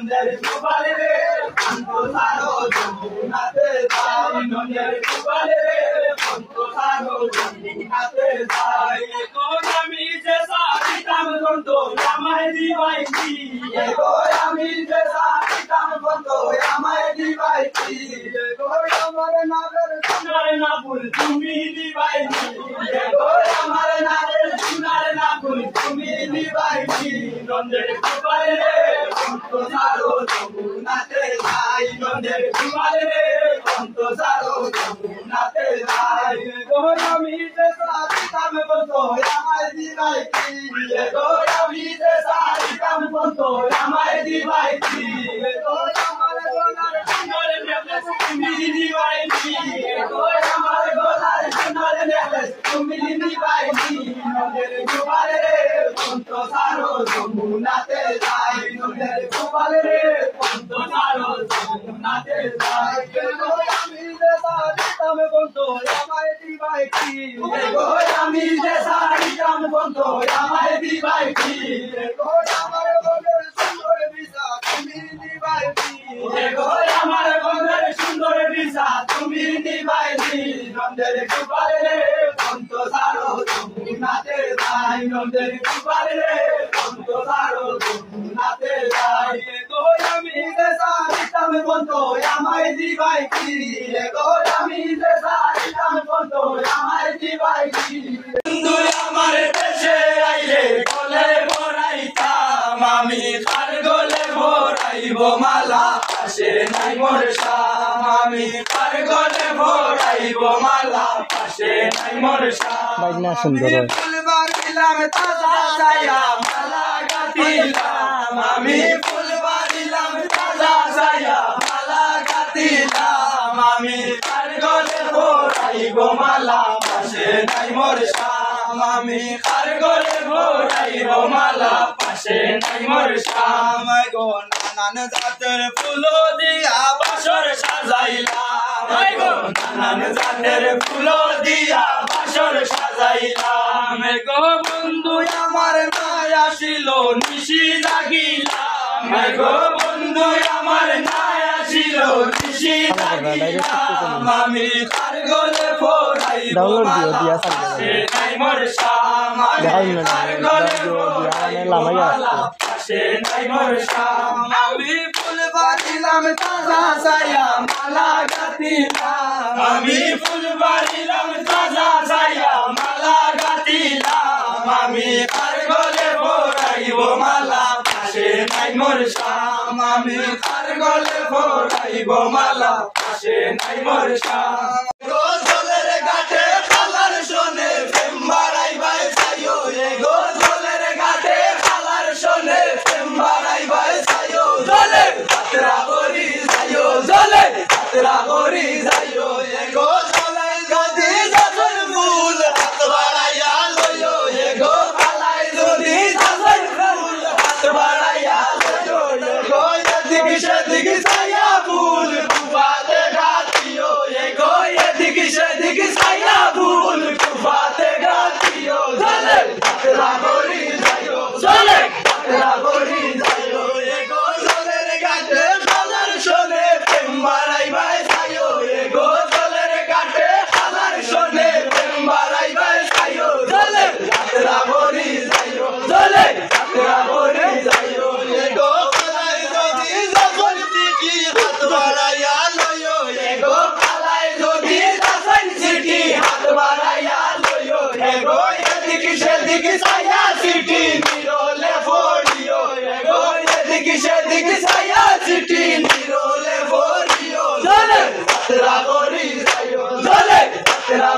নন্দের গোপাল রে পন্ত সারো যমুনাতে যাই নন্দের গোপাল রে পন্ত সারো যমুনাতে যাই গো আমি যে সারিতাম বন্ধ আমায় দিবাই কি গো আমি যে সারিতাম বন্ধ আমায় দিবাই কি গো আমার নাগর সোনার না ফুল তুমি দিবাই কি গো আমার নাগর সোনার না ফুল তুমি দিবাই কি নন্দের গোপাল রে পন্ত সারো যমুনাতে যাই নন্দের গোপাল রে পন্ত সারো যমুনাতে যাই গো আমি যে সারিতাম বন্ধ আমায় দিবাই কি গো আমি যে সারিতাম বন্ধ আমায় দিবাই কি গো আমার গলার সোনার নেকলেস তুমি দিবাই কি গো আমার গলার সোনার নেকলেস তুমি দিবাই কি নন্দের গোপাল রে পন্ত সারো যমুনাতে যাই নন্দের গোপাল রে পন্ত সারো যমুনাতে যাই গো আমি যে সারিতাম বন্ধ আমায় দিবাই কি গো আমি যে সারিতাম বন্ধ আমায় দিবাই কি গো আমার গলার সুন্দর বিছা তুমি দিবাই কি গো আমার গলার সুন্দর বিছা তুমি দিবাই কি নন্দের গোপাল রে পন্ত সারো যমুনাতে যাই নন্দের গোপাল রে পন্ত সারো যমুনাতে যাই গো আমি যে সারিতাম বন্ধ আমায় দিবাই কি গো আমি যে সারিতাম বন্ধ আমায় দিবাই কি বন্ধু আমার দেশে আইলে গলে ভরাইতাম আমি কার গলে ভরাইব মালা পাশে নাই মোর শাম আমি কার গলে ভরাইব মালা পাশে নাই মোর শাম বাইনা সুন্দর ফুলবার দিলাম তাজা ছায়া মালা গাঁথিলাম আমি ফুলবার দিলাম তাজা ছায়া মালা গাঁথিলাম আমি কার গলে ভরাইব মালা পাশে নাই মোর শাম আমি কার গলে ভরাইব মালা পাশে নাই মোর শাম গো নানান জাতের ফুল দিয়া বাসর সাজাইলাম গো নানান জাতের ফুল দিয়া বাসর সাজাইলাম গো বন্ধু আমার নাই আসিল নিশি জাগিলাম গো বন্ধু আমার নাই আসিল নিশি জাগিলাম আমি কার গলে ভরাইব মালা পাশে নাই মোর শাম আমি কার গলে ভরাইব মালা পাশে নাই মোর শাম আমি ফুলবার দিলাম তাজা ছায়া মালা গাঁথিলাম আমি ফুলবার দিলাম তাজা ছায়া মালা গাঁথিলাম আমি কার গলে ভরাইব মালা পাশে নাই মোর শাম আমি কার গলে ভরাইব মালা পাশে নাই মোর শাম গো জলের ঘাটে খালার শোনে প্রেম বাড়াইবাই যাইও গো জলের ঘাটে খালার শোনে প্রেম বাড়াইবাই যাইও জলে যাত্রা করি যাইও জলে যাত্রা করি যাইও গো জলাই যদি যখন ফুল হাত বাড়াইয়া লইও গো খালাই যদি যখন ফুল হাত বাড়াইয়া লইও গো এদিকে সেদিকে ছায়া ফুল কুপাতে গাঁথিও গো এদিকে সেদিকে ছায়া ফুল কুপাতে গাঁথিও জলে যাত্রা করি যাইও জলে যাত্রা করি যাইও গো জলের ঘাটে খালার শোনে প্রেম বাড়াইবাই যাইও গো জলের ঘাটে খালার শোনে প্রেম বাড়াইবাই যাইও জলে যাত্রা করি যাইও জলে যাত্রা করি যাইও গো খালাই যদি যখন চিঠি হাত বাড়াইয়া লইও গো খালাই যদি যখন চিঠি হাত বাড়াইয়া লইও গো এদিকে সেদিকে ছায়া চিঠি নিরলে পড়িও গো এদিকে সেদিকে ছায়া চিঠি নিরলে পড়িও জলে যাত্রা করি যাইও জলে যাত্রা